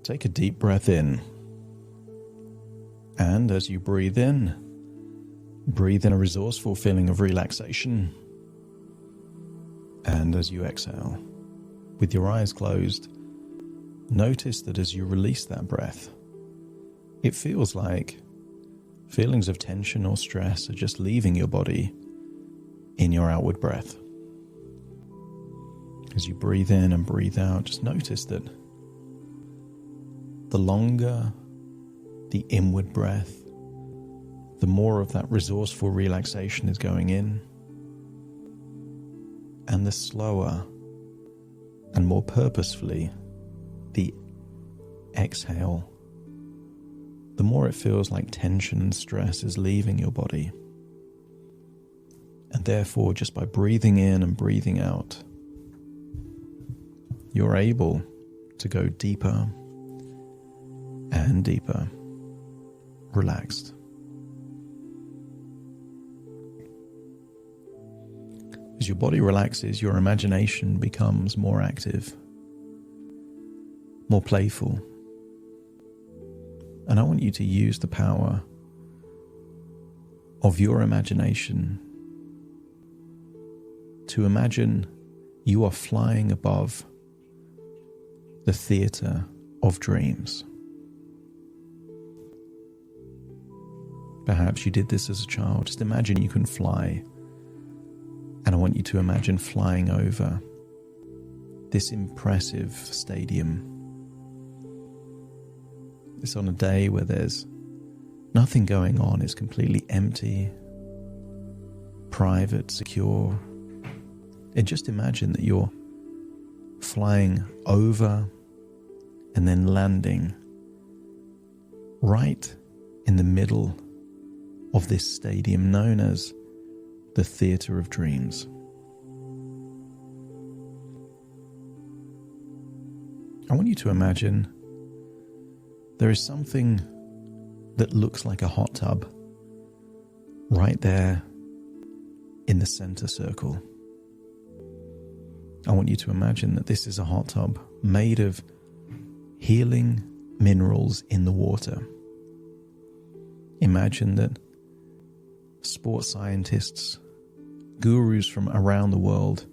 Take a deep breath in. And as you breathe in a resourceful feeling of relaxation. And as you exhale, with your eyes closed, notice that as you release that breath, it feels like feelings of tension or stress are just leaving your body in your outward breath. As you breathe in and breathe out, just notice that the longer the inward breath, the more of that resourceful relaxation is going in, and the slower and more purposefully the exhale, the more it feels like tension and stress is leaving your body. And therefore, just by breathing in and breathing out, you're able to go deeper and deeper, relaxed. As your body relaxes, your imagination becomes more active, more playful. And I want you to use the power of your imagination to imagine you are flying above the theater of dreams. Perhaps you did this as a child. Just imagine you can fly. And I want you to imagine flying over this impressive stadium. It's on a day where there's nothing going on. It's completely empty, private, secure. And just imagine that you're flying over and then landing right in the middle of this stadium known as the Theatre of Dreams. I want you to imagine there is something that looks like a hot tub right there in the center circle. I want you to imagine that this is a hot tub made of healing minerals in the water. Imagine that sports scientists, gurus from around the world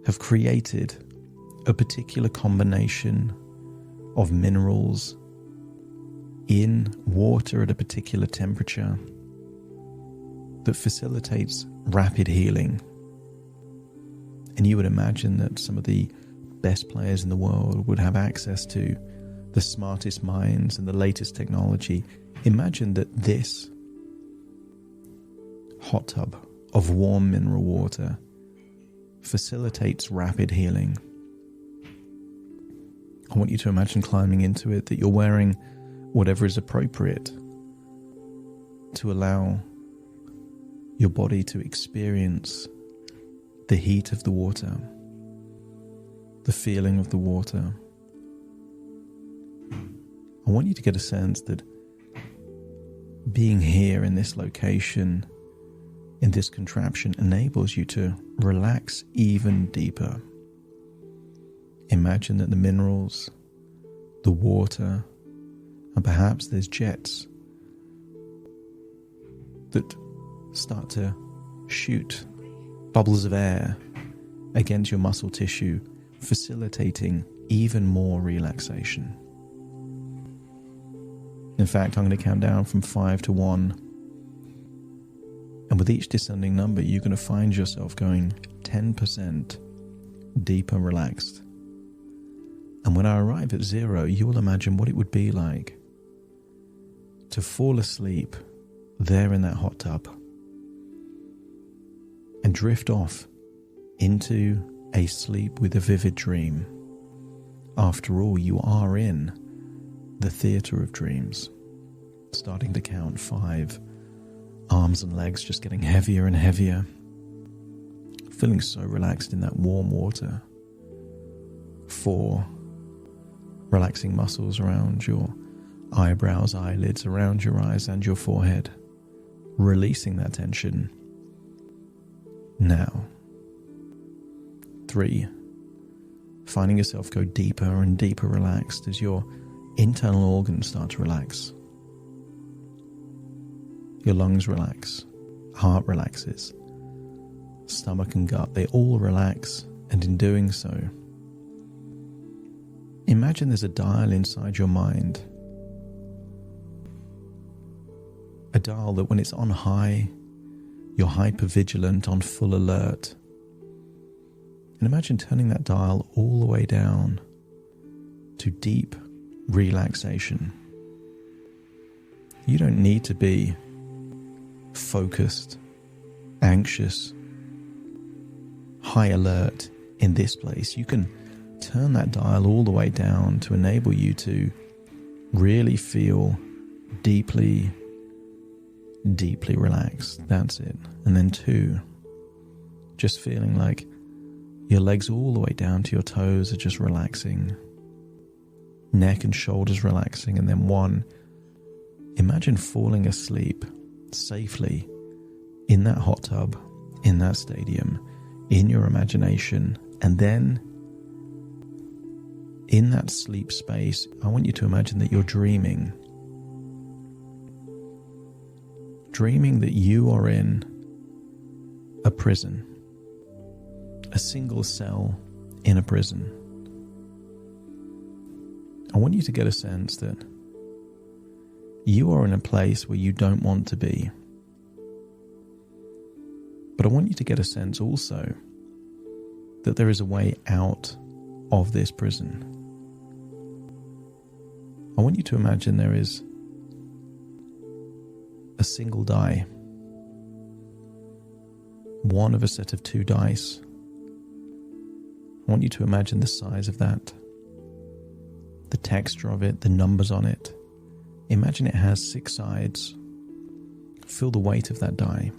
have created a particular combination of minerals in water at a particular temperature that facilitates rapid healing. And you would imagine that some of the best players in the world would have access to the smartest minds and the latest technology. Imagine that this hot tub of warm mineral water facilitates rapid healing. I want you to imagine climbing into it, that you're wearing whatever is appropriate to allow your body to experience the heat of the water, the feeling of the water. I want you to get a sense that being here in this location, in this contraption, enables you to relax even deeper. Imagine that the minerals, the water, and perhaps there's jets that start to shoot bubbles of air against your muscle tissue, facilitating even more relaxation. In fact, I'm going to count down from 5 to 1. And with each descending number, you're going to find yourself going 10% deeper relaxed. And when I arrive at 0, you will imagine what it would be like to fall asleep there in that hot tub and drift off into a sleep with a vivid dream. After all, you are in the theatre of dreams. Starting to count 5, arms and legs just getting heavier and heavier, feeling so relaxed in that warm water. 4, relaxing muscles around your eyebrows, eyelids, around your eyes and your forehead, releasing that tension. Now, 3, finding yourself go deeper and deeper relaxed as your internal organs start to relax. Your lungs relax, heart relaxes, stomach and gut, they all relax, and in doing so, imagine there's a dial inside your mind. A dial that when it's on high, you're hyper-vigilant, on full alert. And imagine turning that dial all the way down to deep relaxation. You don't need to be focused, anxious, high alert in this place. You can turn that dial all the way down to enable you to really feel deeply relaxed. That's it. And then 2, just feeling like your legs all the way down to your toes are just relaxing. Neck and shoulders relaxing. And then 1, imagine falling asleep safely in that hot tub, in that stadium, in your imagination. And then in that sleep space, I want you to imagine that you're dreaming that you are in a prison, a single cell in a prison. I want you to get a sense that you are in a place where you don't want to be. But I want you to get a sense also that there is a way out of this prison. I want you to imagine there is a single die, one of a set of 2 dice. I want you to imagine the size of that, the texture of it, the numbers on it. Imagine it has 6 sides. Feel the weight of that die.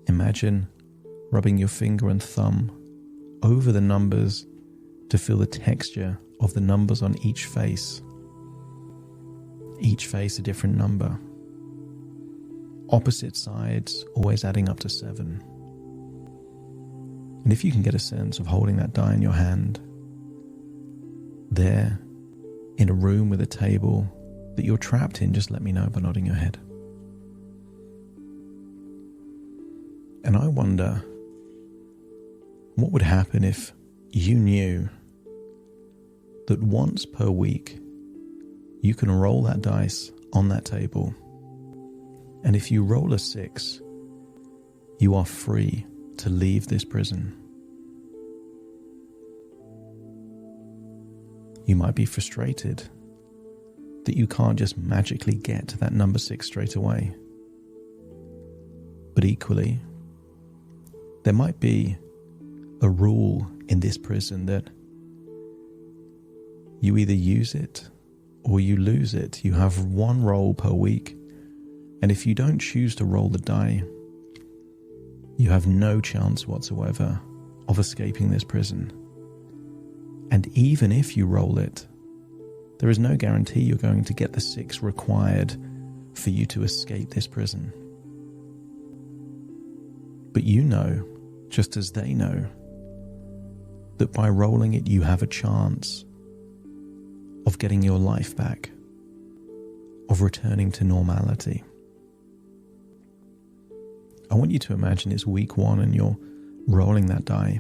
Imagine rubbing your finger and thumb over the numbers to feel the texture of the numbers on each face. Each face a different number. Opposite sides always adding up to 7. And if you can get a sense of holding that die in your hand, there, in a room with a table that you're trapped in, just let me know by nodding your head. And I wonder what would happen if you knew that once per week you can roll that dice on that table, and if you roll a 6, you are free to leave this prison. You might be frustrated that you can't just magically get to that number 6 straight away. But equally, there might be a rule in this prison that you either use it or you lose it. You have 1 roll per week, and if you don't choose to roll the die, you have no chance whatsoever of escaping this prison. And even if you roll it, there is no guarantee you're going to get the 6 required for you to escape this prison. But you know, just as they know, that by rolling it you have a chance of getting your life back, of returning to normality. I want you to imagine it's week 1 and you're rolling that die,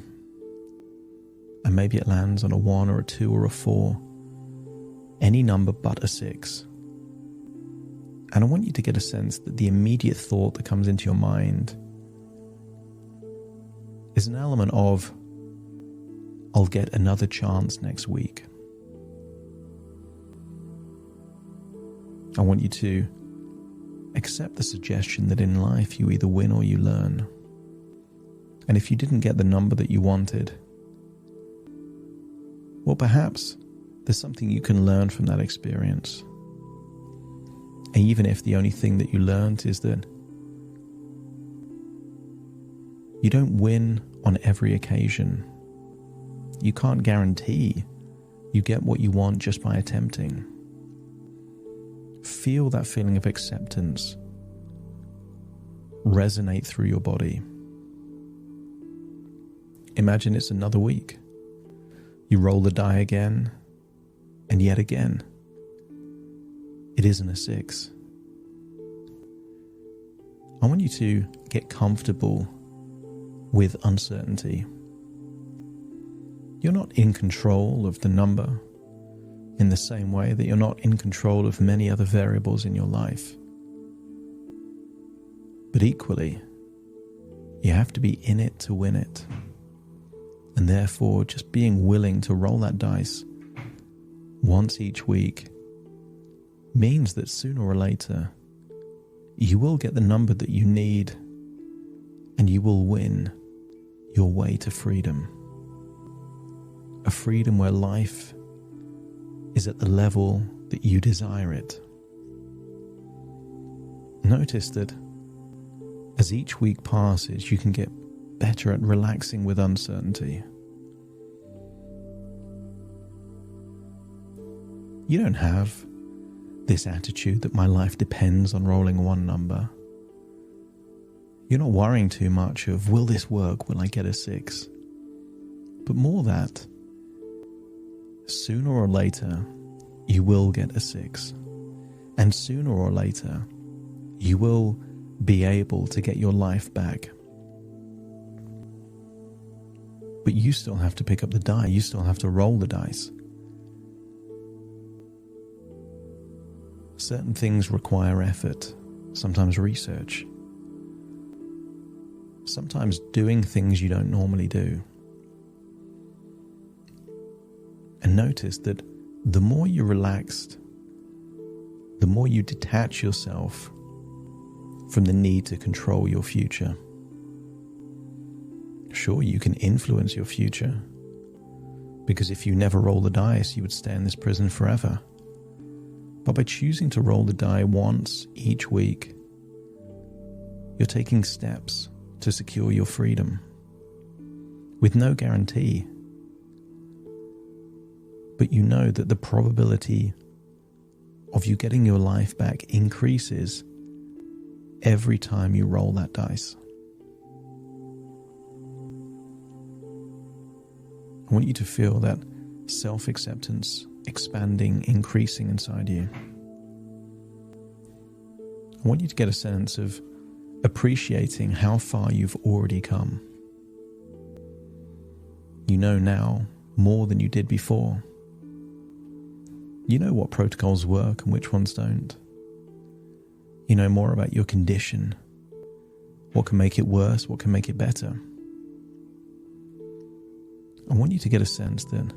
and maybe it lands on a 1 or a 2 or a 4, any number but a 6. And I want you to get a sense that the immediate thought that comes into your mind is an element of, I'll get another chance next week. I want you to accept the suggestion that in life you either win or you learn. And if you didn't get the number that you wanted, well, perhaps there's something you can learn from that experience. And even if the only thing that you learned is that you don't win on every occasion. You can't guarantee you get what you want just by attempting. Feel that feeling of acceptance resonate through your body. Imagine it's another week. You roll the die again, and yet again. It isn't a 6. I want you to get comfortable with uncertainty. You're not in control of the number in the same way that you're not in control of many other variables in your life. But equally, you have to be in it to win it. And therefore, just being willing to roll that dice once each week means that sooner or later, you will get the number that you need and you will win your way to freedom. A freedom where life is at the level that you desire it. Notice that as each week passes, you can get better at relaxing with uncertainty. You don't have this attitude that my life depends on rolling one number. You're not worrying too much of, will this work? Will I get a 6? But more that, sooner or later, you will get a 6. And sooner or later, you will be able to get your life back. But you still have to pick up the die. You still have to roll the dice. Certain things require effort, sometimes research, sometimes doing things you don't normally do. And notice that the more you're relaxed, the more you detach yourself from the need to control your future. Sure, you can influence your future, because if you never roll the dice, you would stay in this prison forever. But by choosing to roll the die once each week, you're taking steps to secure your freedom, with no guarantee. But you know that the probability of you getting your life back increases every time you roll that dice. I want you to feel that self-acceptance expanding, increasing inside you. I want you to get a sense of appreciating how far you've already come. You know now more than you did before. You know what protocols work and which ones don't. You know more about your condition, what can make it worse, what can make it better. I want you to get a sense that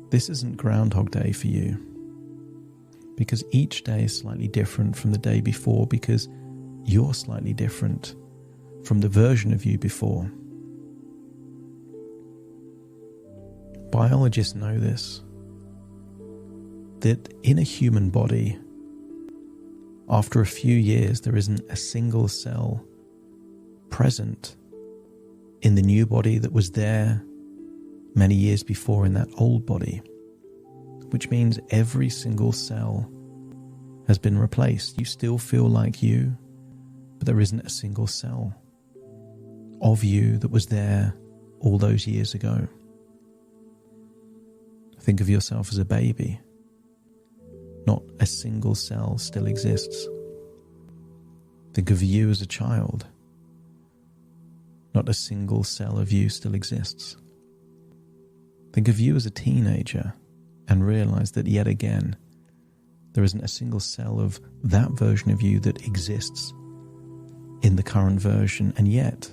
this isn't Groundhog Day for you, because each day is slightly different from the day before, because you're slightly different from the version of you before. Biologists know this, that in a human body, after a few years, there isn't a single cell present in the new body that was there many years before in that old body, which means every single cell has been replaced. You still feel like you, but there isn't a single cell of you that was there all those years ago. Think of yourself as a baby. Not a single cell still exists. Think of you as a child. Not a single cell of you still exists. Think of you as a teenager and realize that yet again, there isn't a single cell of that version of you that exists in the current version. And yet,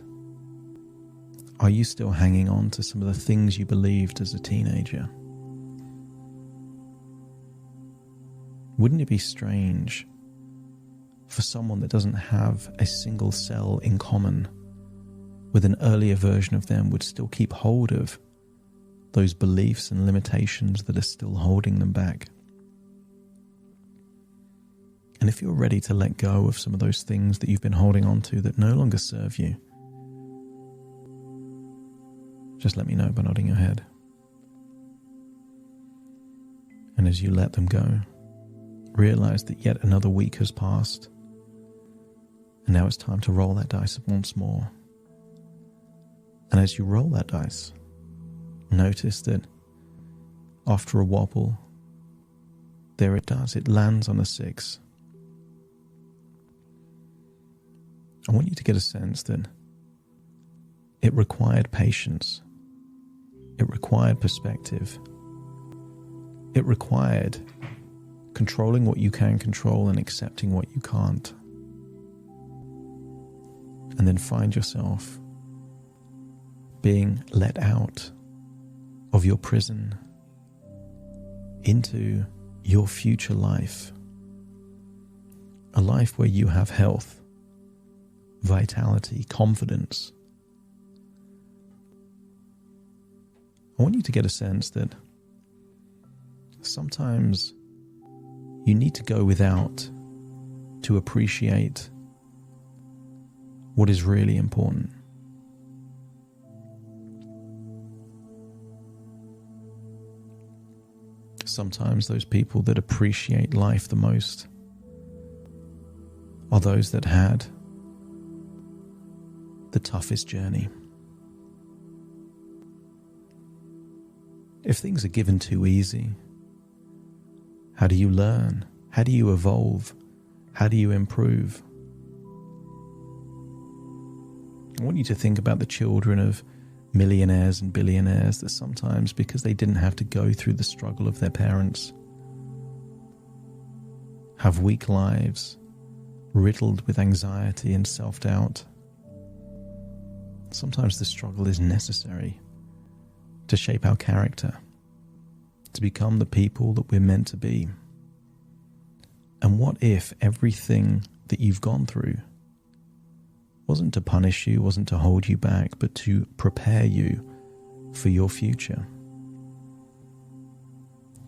are you still hanging on to some of the things you believed as a teenager? Wouldn't it be strange for someone that doesn't have a single cell in common with an earlier version of them would still keep hold of those beliefs and limitations that are still holding them back? And if you're ready to let go of some of those things that you've been holding on to that no longer serve you, just let me know by nodding your head. And as you let them go, realize that yet another week has passed, and now it's time to roll that dice once more. And as you roll that dice, notice that after a wobble, there it does. It lands on a 6. I want you to get a sense that it required patience. It required perspective. It required controlling what you can control and accepting what you can't. And then find yourself being let out of your prison into your future life. A life where you have health, vitality, confidence. I want you to get a sense that sometimes you need to go without to appreciate what is really important. Sometimes those people that appreciate life the most are those that had the toughest journey. If things are given too easy, how do you learn? How do you evolve? How do you improve? I want you to think about the children of millionaires and billionaires that sometimes, because they didn't have to go through the struggle of their parents, have weak lives, riddled with anxiety and self-doubt. Sometimes the struggle is necessary to shape our character, to become the people that we're meant to be. And what if everything that you've gone through wasn't to punish you, wasn't to hold you back, but to prepare you for your future,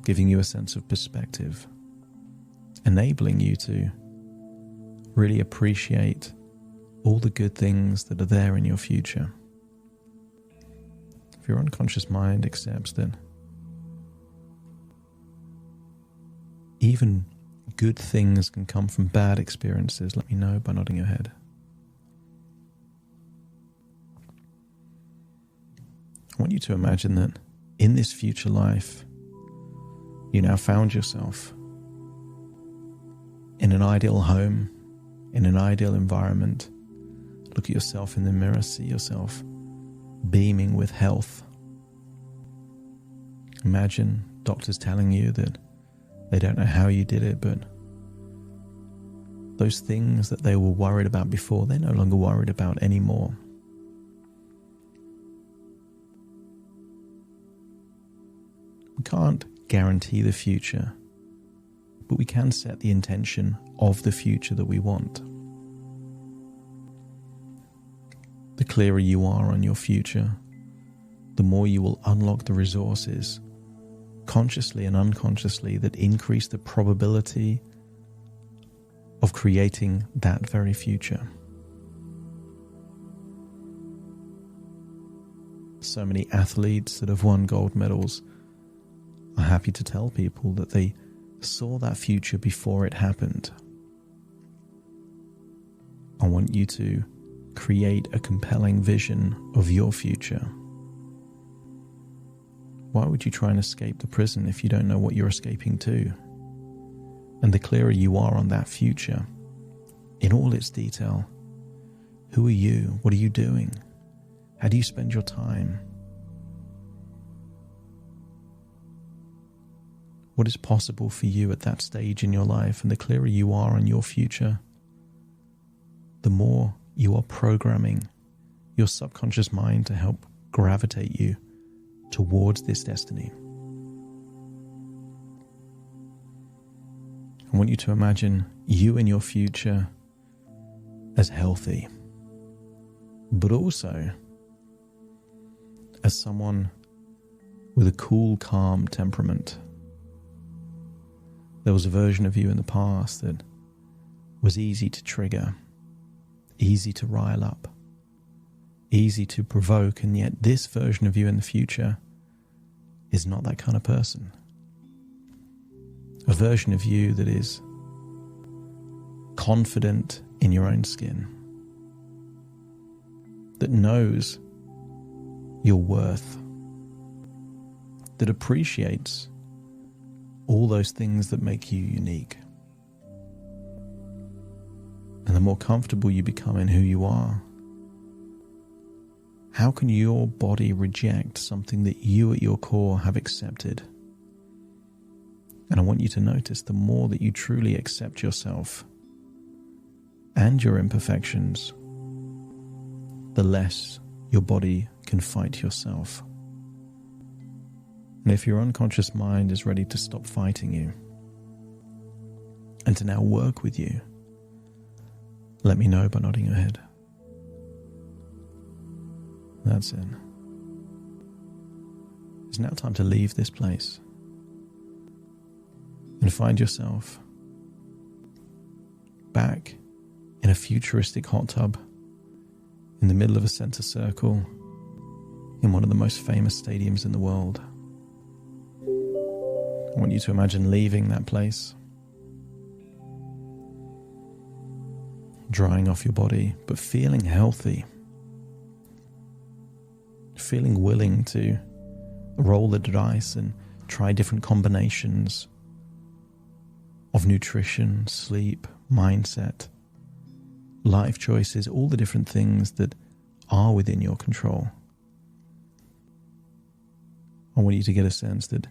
giving you a sense of perspective, enabling you to really appreciate all the good things that are there in your future. If your unconscious mind accepts that even good things can come from bad experiences, let me know by nodding your head. I want you to imagine that in this future life, you now found yourself in an ideal home, in an ideal environment. Look at yourself in the mirror, see yourself beaming with health. Imagine doctors telling you that they don't know how you did it, but those things that they were worried about before, they're no longer worried about anymore. We can't guarantee the future, but we can set the intention of the future that we want. The clearer you are on your future, the more you will unlock the resources, consciously and unconsciously, that increase the probability of creating that very future. So many athletes that have won gold medals are happy to tell people that they saw that future before it happened. I want you to create a compelling vision of your future. Why would you try and escape the prison if you don't know what you're escaping to? And the clearer you are on that future, in all its detail, who are you? What are you doing? How do you spend your time? What is possible for you at that stage in your life? And the clearer you are on your future, the more you are programming your subconscious mind to help gravitate you towards this destiny. I want you to imagine you in your future as healthy, but also as someone with a cool, calm temperament. There was a version of you in the past that was easy to trigger, easy to rile up, easy to provoke, and yet this version of you in the future is not that kind of person. A version of you that is confident in your own skin, that knows your worth, that appreciates all those things that make you unique. And the more comfortable you become in who you are, how can your body reject something that you at your core have accepted? And I want you to notice the more that you truly accept yourself and your imperfections, the less your body can fight yourself. And if your unconscious mind is ready to stop fighting you and to now work with you, let me know by nodding your head. That's it. It's now time to leave this place and find yourself back in a futuristic hot tub in the middle of a center circle in one of the most famous stadiums in the world. I want you to imagine leaving that place, drying off your body, but feeling healthy, feeling willing to roll the dice and try different combinations of nutrition, sleep, mindset, life choices, all the different things that are within your control. I want you to get a sense that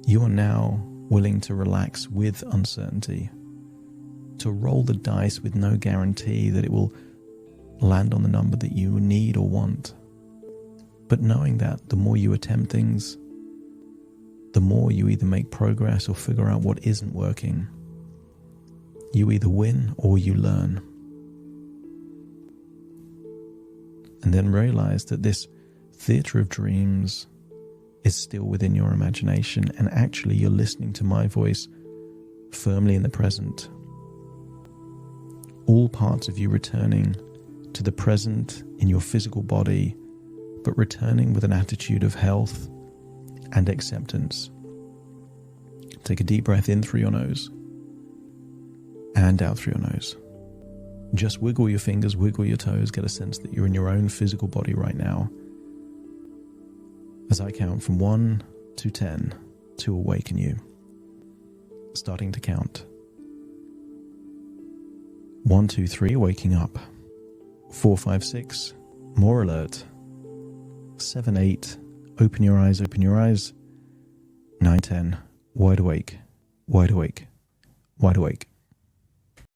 you are now willing to relax with uncertainty, to roll the dice with no guarantee that it will land on the number that you need or want. But knowing that the more you attempt things, the more you either make progress or figure out what isn't working. You either win or you learn. And then realize that this theater of dreams is still within your imagination, and actually you're listening to my voice firmly in the present. All parts of you returning to the present in your physical body, but returning with an attitude of health and acceptance. Take a deep breath in through your nose and out through your nose. Just wiggle your fingers, wiggle your toes, get a sense that you're in your own physical body right now. As I count from 1 to 10 to awaken you. Starting to count. 1, 2, 3, waking up. 4, 5, 6, more alert. 7, 8, open your eyes, open your eyes. 9, 10, wide awake, wide awake, wide awake.